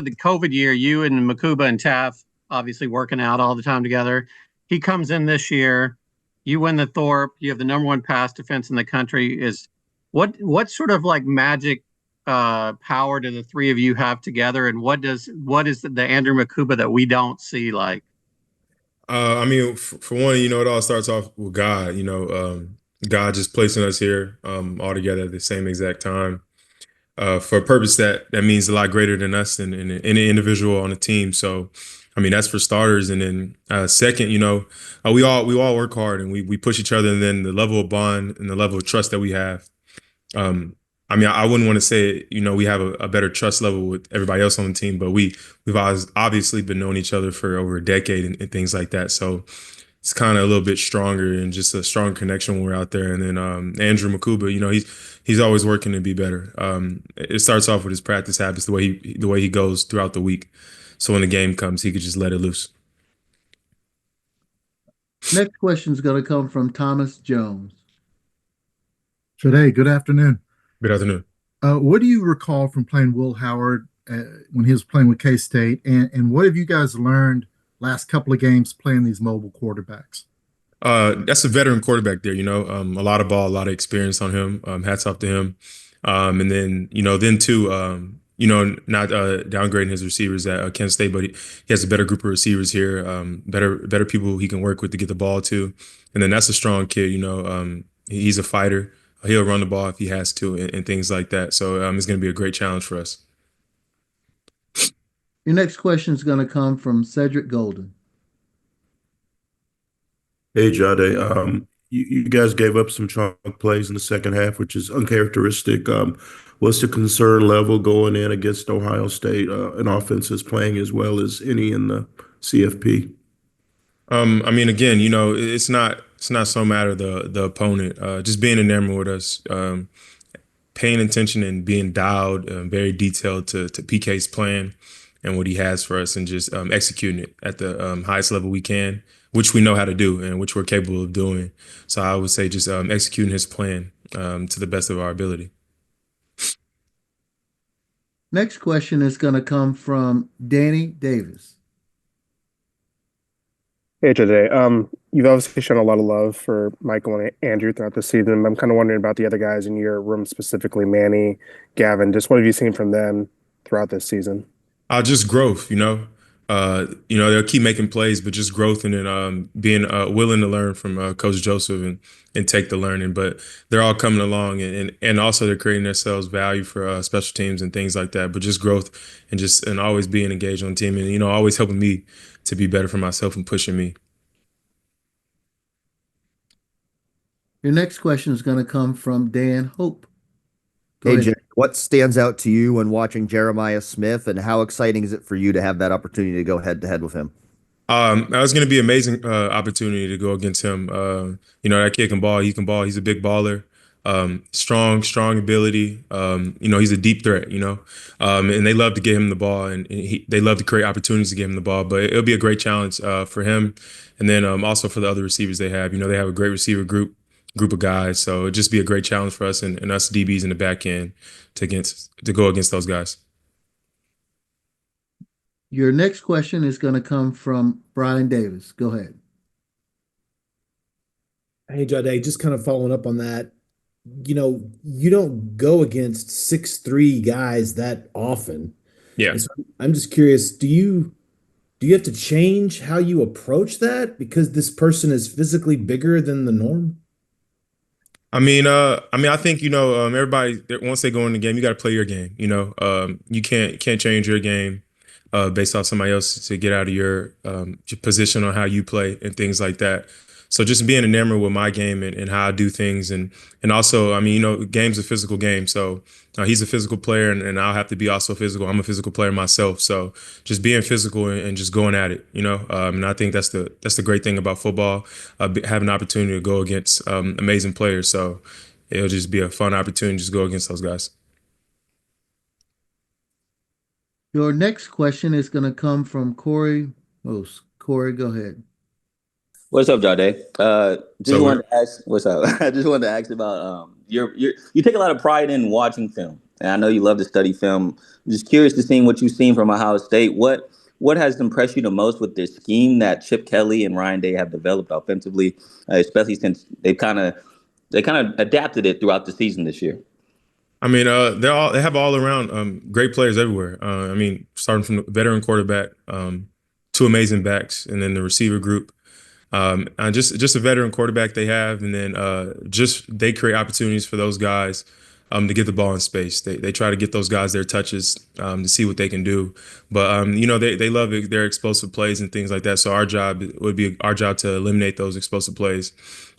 the COVID year, you and Makuba and Taff obviously working out all the time together. He comes in this year. You win the Thorpe. You have the number one pass defense in the country. Is what sort of like magic power do the three of you have together, and what is the Andrew Makuba that we don't see like? I mean, for one, it all starts off with God. God just placing us here all together at the same exact time for a purpose that means a lot greater than us and any individual on the team. So, I mean, that's for starters. And then second, we all work hard and we push each other. And then the level of bond and the level of trust that we have. Um, I mean, I wouldn't want to say, we have a better trust level with everybody else on the team, but we've always obviously been knowing each other for over a decade and things like that. So it's kind of a little bit stronger and just a strong connection when we're out there. And then Andrew Makuba, he's always working to be better. It starts off with his practice habits, the way he goes throughout the week. So when the game comes, he could just let it loose. Next question is going to come from Thomas Jones. Jahdae, good afternoon. Good afternoon. What do you recall from playing Will Howard when he was playing with K-State, and what have you guys learned last couple of games playing these mobile quarterbacks? That's a veteran quarterback there, a lot of ball, a lot of experience on him. Hats off to him. And then, then too, not downgrading his receivers at Kent State, but he has a better group of receivers here, better people he can work with to get the ball to. And then that's a strong kid, he's a fighter. He'll run the ball if he has to and things like that. So it's going to be a great challenge for us. Your next question is going to come from Cedric Golden. Hey, Jahdae. You guys gave up some chunk plays in the second half, which is uncharacteristic. What's the concern level going in against Ohio State? An offense is playing as well as any in the CFP. I mean, again, it's not so matter the opponent. Just being enamored with us, paying attention and being dialed, very detailed to PK's plan and what he has for us, and just executing it at the highest level we can, which we know how to do and which we're capable of doing. So I would say just executing his plan to the best of our ability. Next question is going to come from Danny Davis. Hey, today. You've obviously shown a lot of love for Michael and Andrew throughout the season. I'm kind of wondering about the other guys in your room, specifically Manny, Gavin. Just what have you seen from them throughout this season? Just growth, they'll keep making plays, but just growth and then being willing to learn from Coach Joseph and take the learning. But they're all coming along and also they're creating themselves value for special teams and things like that. But just growth and always being engaged on the team and, always helping me to be better for myself and pushing me. Your next question is going to come from Dan Hope. Hey, Jay, what stands out to you when watching Jeremiah Smith, and how exciting is it for you to have that opportunity to go head to head with him? That was going to be an amazing opportunity to go against him. That kid can ball. He can ball. He's a big baller. Strong ability. He's a deep threat, and they love to get him the ball and they love to create opportunities to get him the ball, but it'll be a great challenge for him. And then also for the other receivers they have, they have a great receiver group of guys. So it'd just be a great challenge for us and us DBs in the back end to go against those guys. Your next question is going to come from Brian Davis. Go ahead. Hey, Jahdae, just kind of following up on that. You don't go against 6'3" guys that often. Yeah. So I'm just curious, do you have to change how you approach that because this person is physically bigger than the norm? I think everybody once they go in the game, you got to play your game. You can't change your game based off somebody else to get out of your position on how you play and things like that. So just being enamored with my game and how I do things, and also, game's a physical game. So he's a physical player, and I'll have to be also physical. I'm a physical player myself. So just being physical and just going at it, and I think that's the great thing about football, having an opportunity to go against amazing players. So it'll just be a fun opportunity to just go against those guys. Your next question is going to come from Corey Most. Corey, go ahead. What's up, Jahdae? Wanted to ask. What's up? I just wanted to ask about you take a lot of pride in watching film, and I know you love to study film. I'm just curious to see what you've seen from Ohio State. What has impressed you the most with this scheme that Chip Kelly and Ryan Day have developed offensively, especially since they kind of adapted it throughout the season this year? I mean, they have all around great players everywhere. I mean, starting from the veteran quarterback, two amazing backs, and then the receiver group. And just a veteran quarterback they have, and then just they create opportunities for those guys to get the ball in space. They try to get those guys their touches to see what they can do. But they love their explosive plays and things like that. So it would be our job to eliminate those explosive plays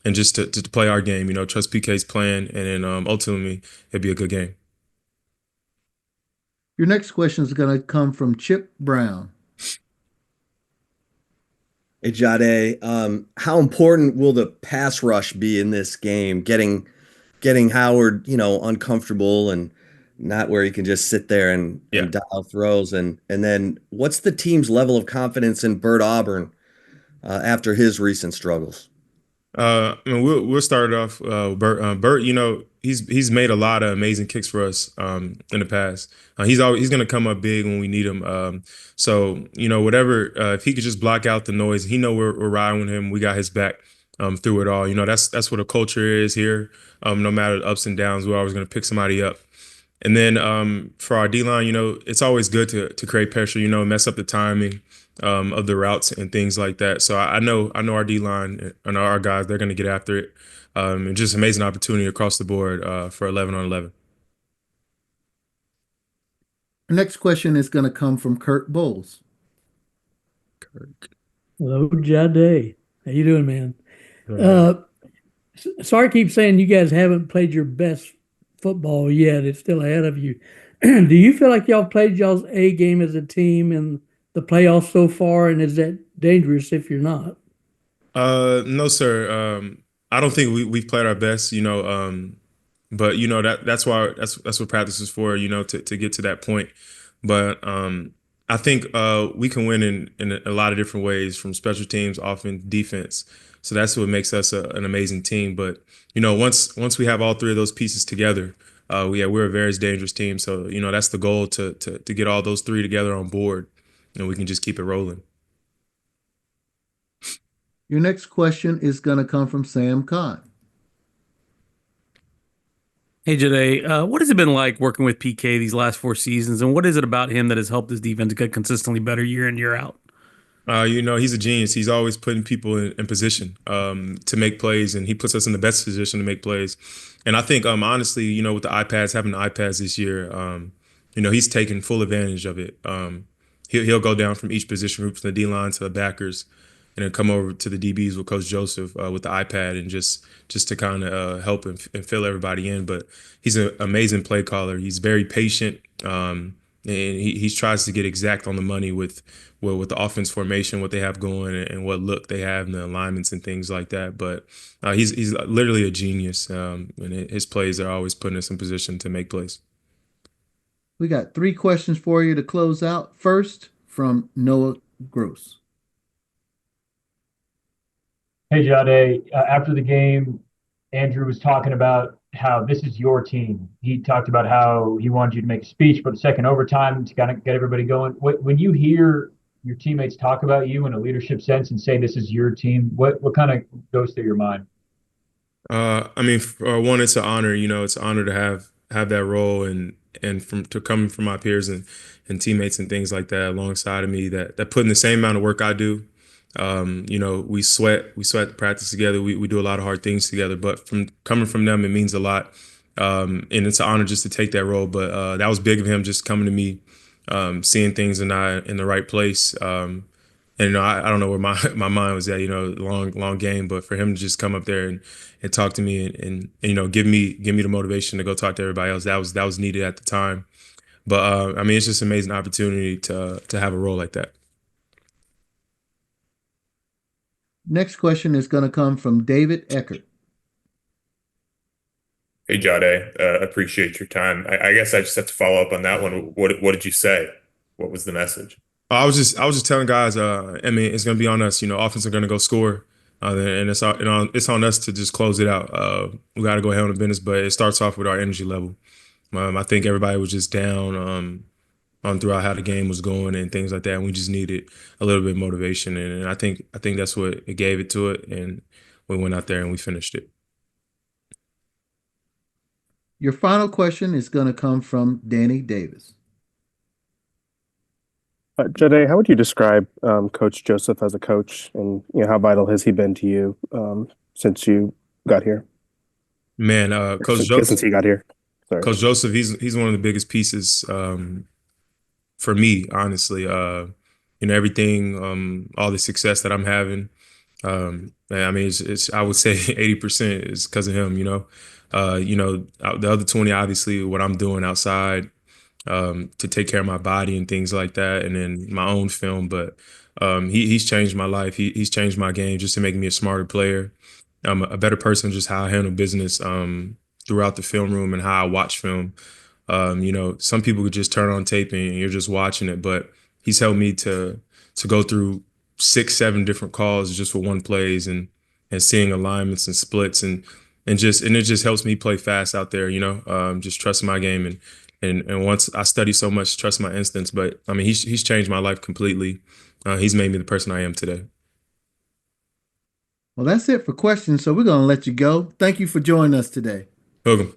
and just to play our game. Trust PK's plan, and then ultimately it'd be a good game. Your next question is going to come from Chip Brown. Hey, Jahdae, how important will the pass rush be in this game? Getting Howard, uncomfortable and not where he can just sit there and dial throws. And then what's the team's level of confidence in Bert Auburn after his recent struggles? I mean, we'll start it off. Bert, he's made a lot of amazing kicks for us in the past. He's going to come up big when we need him. So whatever, if he could just block out the noise, we're riding with him. We got his back through it all. That's what a culture is here. No matter the ups and downs, we're always going to pick somebody up. And then for our D-line, it's always good to create pressure, mess up the timing of the routes and things like that. So I know our D-line and our guys, they're going to get after it. And just amazing opportunity across the board for 11 on 11. The next question is going to come from Kirk Bowles. Hello, Jahdae. How you doing, man? Sorry to keep saying you guys haven't played your best football yet. It's still ahead of you. Do you feel like y'all played y'all's A game as a team in the playoffs so far, and is that dangerous if you're not? No, sir. I don't think we've played our best, but that's what practice is for, to get to that point. But I think we can win in a lot of different ways, from special teams, offense, defense. So that's what makes us an amazing team. But once we have all three of those pieces together, we're a very dangerous team. So that's the goal, to get all those three together on board, and we can just keep it rolling. Your next question is going to come from Sam Khan. Hey, Jahdae, what has it been like working with PK these last 4 seasons, and what is it about him that has helped this defense get consistently better year in, year out? He's a genius. He's always putting people in position to make plays, and he puts us in the best position to make plays. And I think, honestly, with the having the iPads this year, he's taken full advantage of it. He'll go down from each position group, from the D-line to the backers, and then come over to the DBs with Coach Joseph with the iPad, and just to kind of help and fill everybody in. But he's an amazing play caller. He's very patient, and he tries to get exact on the money with the offense formation, what they have going, and what look they have, and the alignments and things like that. But he's literally a genius, and his plays are always putting us in position to make plays. We got 3 questions for you to close out. First, from Noah Gross. Hey, Jahdae, after the game, Andrew was talking about how this is your team. He talked about how he wanted you to make a speech for the second overtime to kind of get everybody going. When you hear your teammates talk about you in a leadership sense and say this is your team, what kind of goes through your mind? I mean, for one, it's an honor. It's an honor to have that role, and to come from my peers and teammates and things like that alongside of me that put in the same amount of work I do. We sweat the practice together. We do a lot of hard things together, but coming from them, it means a lot. And it's an honor just to take that role. But that was big of him, just coming to me, seeing things in the right place. And I don't know where my mind was at, long game, but for him to just come up there and talk to me and give me the motivation to go talk to everybody else, that was needed at the time. But I mean, it's just an amazing opportunity to have a role like that. Next question is going to come from David Eckert. Hey, Jahdae, appreciate your time. I guess I just have to follow up on that one. What did you say? What was the message? I was just telling guys, I mean, it's going to be on us. Offense are going to go score, and it's on us to just close it out. We got to go ahead on the business, but it starts off with our energy level. I think everybody was just down on throughout how the game was going and things like that. And we just needed a little bit of motivation. And I think that's what it gave it to it. And we went out there and we finished it. Your final question is going to come from Danny Davis. Jahdae, how would you describe Coach Joseph as a coach, and how vital has he been to you since you got here? Man, Coach Joseph, since he got here. Sorry. Coach Joseph, he's one of the biggest pieces for me, honestly. Everything, all the success that I'm having. I mean, it's I would say 80% is because of him. The other 20, obviously, what I'm doing outside to take care of my body and things like that, and then my own film. But he's changed my life. He's changed my game just to make me a smarter player. I'm a better person, just how I handle business throughout the film room and how I watch film. Some people could just turn on tape and you're just watching it, but he's helped me to go through 6-7 different calls just for one plays and seeing alignments and splits and it just helps me play fast out there, just trust my game and once I study so much, trust my instincts. But I mean, he's changed my life completely. He's made me the person I am today. Well, that's it for questions. So we're going to let you go. Thank you for joining us today. Welcome.